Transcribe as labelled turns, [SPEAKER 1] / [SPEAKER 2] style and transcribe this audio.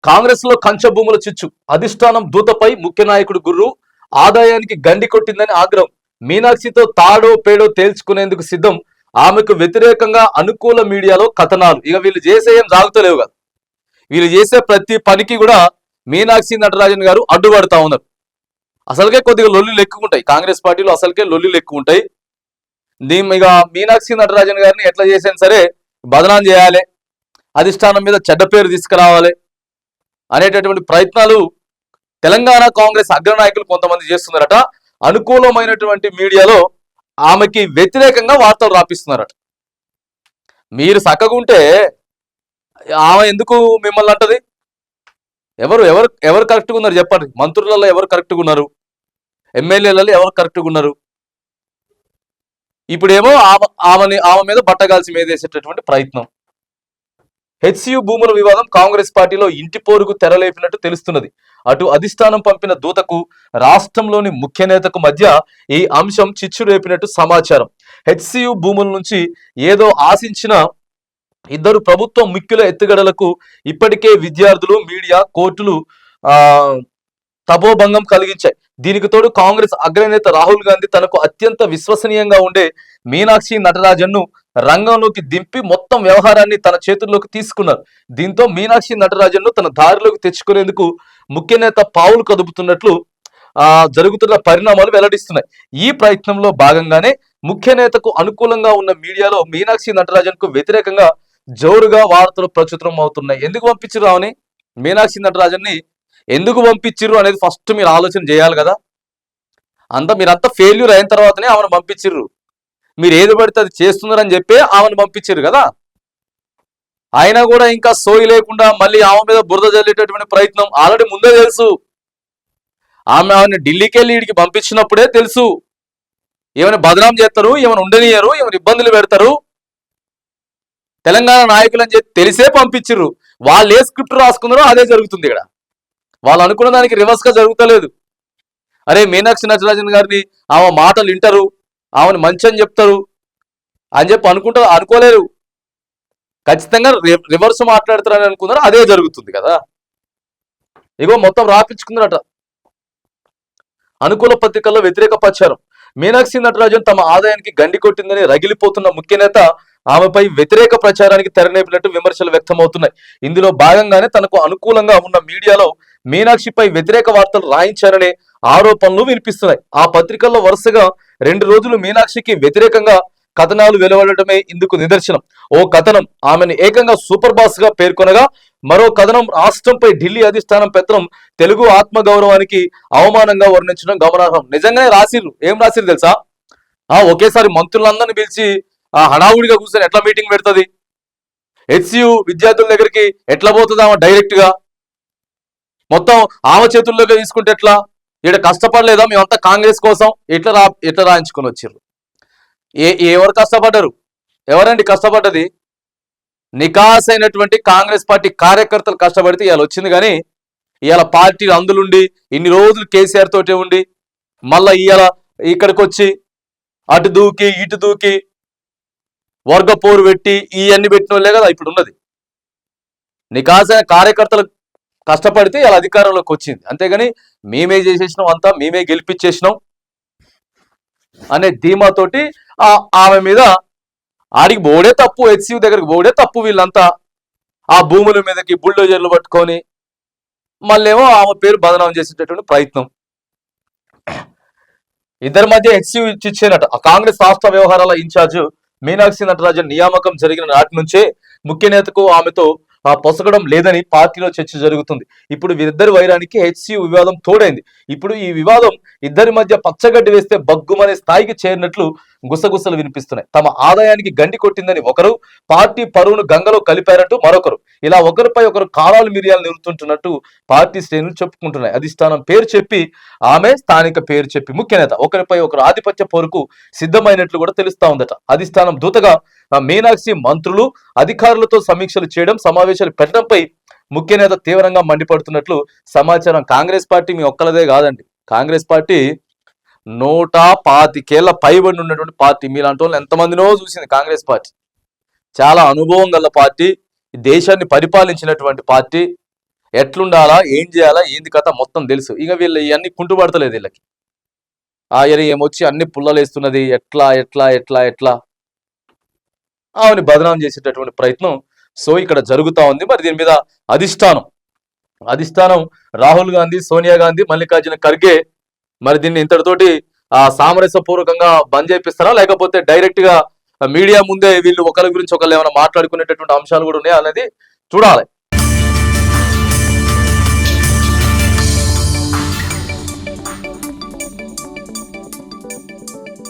[SPEAKER 1] కాంగ్రెస్ లో కంచ భూముల చిచ్చు, అధిష్టానం దూతపై ముఖ్య నాయకుడు గుర్రు, ఆదాయానికి గండి కొట్టిందని ఆగ్రహం, మీనాక్షితో తాడో పేడో తేల్చుకునేందుకు సిద్ధం, ఆమెకు వ్యతిరేకంగా అనుకూల మీడియాలో కథనాలు. ఇక వీళ్ళు చేసే ఏం సాగుతలేవు కదా, వీళ్ళు చేసే ప్రతి పనికి కూడా మీనాక్షి నటరాజన్ గారు అడ్డుపడతా ఉన్నారు. అసలుకే కొద్దిగా లొల్లిలు ఎక్కువ ఉంటాయి కాంగ్రెస్ పార్టీలో, అసలుకే లొల్లిలు ఎక్కువ ఉంటాయి. ఇక మీనాక్షి నటరాజన్ గారిని ఎట్లా చేసినా సరే బదనాం చేయాలి, అధిష్టానం మీద చెడ్డ పేరు తీసుకురావాలి అనేటటువంటి ప్రయత్నాలు తెలంగాణ కాంగ్రెస్ అగ్రనాయకులు కొంతమంది చేస్తున్నారట. అనుకూలమైనటువంటి మీడియాలో ఆమెకి వ్యతిరేకంగా వార్తలు రాపిస్తున్నారట. మీరు చక్కగుంటే ఆమె ఎందుకు మిమ్మల్ని అంటది? ఎవరు ఎవరు ఎవరు కరెక్ట్గా ఉన్నారు చెప్పండి? మంత్రులలో ఎవరు కరెక్ట్గా ఉన్నారు? ఎమ్మెల్యేలలో ఎవరు కరెక్ట్గా ఉన్నారు? ఇప్పుడేమో ఆమె మీద బట్టగాల్సి మీదేసేటటువంటి ప్రయత్నం. హెచ్సియు భూముల వివాదం కాంగ్రెస్ పార్టీలో ఇంటి పోరుకు తెరలేపినట్టు తెలుస్తున్నది. అటు అధిష్టానం పంపిన దూతకు, రాష్ట్రంలోని ముఖ్య నేతకు మధ్య ఈ అంశం చిచ్చు రేపినట్టు సమాచారం. హెచ్సియు భూముల నుంచి ఏదో ఆశించిన ఇద్దరు ప్రభుత్వ ముఖ్యుల ఎత్తుగడలకు ఇప్పటికే విద్యార్థులు, మీడియా, కోర్టులు తపోభంగం కలిగించాయి. దీనికి తోడు కాంగ్రెస్ అగ్రనేత రాహుల్ గాంధీ తనకు అత్యంత విశ్వసనీయంగా ఉండే మీనాక్షి నటరాజన్ను రంగంలోకి దింపి మొత్తం వ్యవహారాన్ని తన చేతుల్లోకి తీసుకున్నారు. దీంతో మీనాక్షి నటరాజన్ను తన దారిలోకి తెచ్చుకునేందుకు ముఖ్య నేత పావులు కదుపుతున్నట్లు జరుగుతున్న పరిణామాలు వెల్లడిస్తున్నాయి. ఈ ప్రయత్నంలో భాగంగానే ముఖ్య నేతకు అనుకూలంగా ఉన్న మీడియాలో మీనాక్షి నటరాజన్ కు వ్యతిరేకంగా జోరుగా వార్తలు ప్రచురం అవుతున్నాయి. ఎందుకు పంపించారు ఆమెని? మీనాక్షి నటరాజన్ని ఎందుకు పంపించిర్రు అనేది ఫస్ట్ మీరు ఆలోచన చేయాలి కదా. మీరంతా ఫెయిల్యూర్ అయిన తర్వాతనే ఆమెను పంపించిర్రు. మీరు ఏది పడితే అది చేస్తున్నారని చెప్పి ఆమెను పంపించారు కదా. అయినా కూడా ఇంకా సోయి లేకుండా మళ్ళీ ఆమె మీద బురద జల్లేటటువంటి ప్రయత్నం ఆల్రెడీ ముందే తెలుసు. ఆమెను ఢిల్లీకి వెళ్ళి వీడికి పంపించినప్పుడే తెలుసు ఏమైనా బదనాం చేస్తారు, ఏమైనా ఉండనియరు, ఏమైనా ఇబ్బందులు పెడతారు తెలంగాణ నాయకులు అని చెప్పి తెలిసే పంపించిర్రు. వాళ్ళు ఏ స్క్రిప్ట్ రాసుకున్నారో అదే జరుగుతుంది ఇక్కడ. వాళ్ళు అనుకున్న దానికి రివర్స్ గా జరుగుతలేదు. అరే మీనాక్షి నటరాజన్ గారిని ఆమె మాటలు వింటారు, ఆమెను మంచి అని చెప్తారు అని చెప్పి అనుకోలేరు. ఖచ్చితంగా రివర్స్ మాట్లాడతారని అనుకున్నారు, అదే జరుగుతుంది కదా. ఇగో మొత్తం రాపించుకున్నారట. అనుకూల పత్రికల్లో వ్యతిరేక ప్రచారం. మీనాక్షి నటరాజన్ తమ ఆదాయానికి గండి కొట్టిందని రగిలిపోతున్న ముఖ్య నేత ఆమెపై వ్యతిరేక ప్రచారానికి తెరనేపినట్టు విమర్శలు వ్యక్తమవుతున్నాయి. ఇందులో భాగంగానే తనకు అనుకూలంగా ఉన్న మీడియాలో మీనాక్షిపై వ్యతిరేక వార్తలు రాయించారనే ఆరోపణలు వినిపిస్తున్నాయి. ఆ పత్రికల్లో వరుసగా 2 రోజులు మీనాక్షికి వ్యతిరేకంగా కథనాలు వెలువడటమే ఇందుకు నిదర్శనం. ఓ కథనం ఆమెను ఏకంగా సూపర్ బాస్ గా పేర్కొనగా, మరో కథనం రాష్ట్రంపై ఢిల్లీ అధిష్టానం పెత్తనం తెలుగు ఆత్మగౌరవానికి అవమానంగా వర్ణించడం గమనార్హం. నిజంగానే రాసిర్రు. ఏం రాసిర్రు తెలుసా? ఒకేసారి మంత్రులందరినీ పిలిచి హడావుడిగా కూర్చొని ఎట్లా మీటింగ్ పెడుతుంది? హెచ్సియు విద్యార్థుల దగ్గరికి ఎట్లా పోతుంది ఆమె డైరెక్ట్ గా? మొత్తం ఆమె చేతుల్లోకి తీసుకుంటే ఎట్లా? ఇక్కడ కష్టపడలేదా మేమంతా కాంగ్రెస్ కోసం? ఎట్లా రాయించుకొని వచ్చారు? ఎవరు కష్టపడ్డారు? ఎవరండి కష్టపడ్డది? నికాస్ అయినటువంటి కాంగ్రెస్ పార్టీ కార్యకర్తలు కష్టపడితే ఇవాళ వచ్చింది. కానీ ఇవాళ పార్టీ అందులుండి ఇన్ని రోజులు కేసీఆర్ తోటే ఉండి మళ్ళా ఇవాళ ఇక్కడికి వచ్చి అటు దూకి ఇటు దూకి వర్గ పోరు పెట్టి ఇవన్నీ పెట్టిన వాళ్ళే కదా ఇప్పుడు ఉన్నది. నికాస్ అయిన కార్యకర్తలు కష్టపడితే ఇలా అధికారంలోకి వచ్చింది. అంతేగాని మేమే చేసేసినాం, అంతా మేమే గెలిపించేసినాం అనే ధీమాతోటి ఆమె మీద ఆడికి బోడే తప్పు, హెచ్సియు దగ్గరికి బోడే తప్పు. వీళ్ళంతా ఆ భూముల మీదకి బుల్డోజర్లు పట్టుకొని మళ్ళేమో ఆమె పేరు బదనాం చేసేటటువంటి ప్రయత్నం. ఇద్దరి మధ్య హెచ్సియు ఇచ్చేనట. కాంగ్రెస్ రాష్ట్ర వ్యవహారాల ఇన్ఛార్జ్ మీనాక్షి నటరాజన్ నియామకం జరిగిన నాటి నుంచే ముఖ్య నేతకు ఆమెతో పొసగడం లేదని పార్టీలో చర్చ జరుగుతుంది. ఇప్పుడు వీరిద్దరి వైరానికి హెచ్సియు వివాదం తోడైంది. ఇప్పుడు ఈ వివాదం ఇద్దరి మధ్య పచ్చగడ్డి వేస్తే బగ్గుమనే స్థాయికి చేరినట్లు గుసగుసలు వినిపిస్తున్నాయి. తమ ఆదాయానికి గండి కొట్టిందని ఒకరు, పార్టీ పరువును గంగలో కలిపారంటూ మరొకరు, ఇలా ఒకరిపై ఒకరు కాలాలు మిరియాలు నిరుతుంటున్నట్టు పార్టీ శ్రేణులు చెప్పుకుంటున్నాయి. అధిష్టానం పేరు చెప్పి ఆమె, స్థానిక పేరు చెప్పి ముఖ్య నేత ఒకరిపై ఒకరు ఆధిపత్య పోరుకు సిద్ధమైనట్లు కూడా తెలుస్తా ఉందట. అధిష్టానం దూతగా మీనాక్షి మంత్రులు, అధికారులతో సమీక్షలు చేయడం, సమావేశాలు పెట్టడంపై ముఖ్య నేత తీవ్రంగా మండిపడుతున్నట్లు సమాచారం. కాంగ్రెస్ పార్టీ మీ ఒక్కలదే కాదండి. కాంగ్రెస్ పార్టీ 125 పైబడి ఉన్నటువంటి పార్టీ. మీలాంటి వాళ్ళు ఎంతమందినో చూసింది కాంగ్రెస్ పార్టీ. చాలా అనుభవం గల పార్టీ, దేశాన్ని పరిపాలించినటువంటి పార్టీ. ఎట్లుండాలా, ఏం చేయాలా, ఏంది కథ మొత్తం తెలుసు. ఇక వీళ్ళు ఇవన్నీ కుంటుపడతలేదు వీళ్ళకి. ఎరి ఏమొచ్చి అన్ని పుల్లలేస్తున్నది, ఎట్లా ఎట్లా ఎట్లా ఎట్లా ఆమెని బదనాం చేసేటటువంటి ప్రయత్నం సో ఇక్కడ జరుగుతా ఉంది. మరి దీని మీద అధిష్టానం అధిష్టానం రాహుల్ గాంధీ, సోనియా గాంధీ, మల్లికార్జున ఖర్గే మరి దీన్ని ఇంతటితోటి సామరస్యపూర్వకంగా బంద్ చేపిస్తారా, లేకపోతే డైరెక్ట్ గా మీడియా ముందే వీళ్ళు ఒకరి గురించి ఒకళ్ళు ఏమైనా మాట్లాడుకునేటటువంటి అంశాలు కూడా ఉన్నాయా అనేది చూడాలి.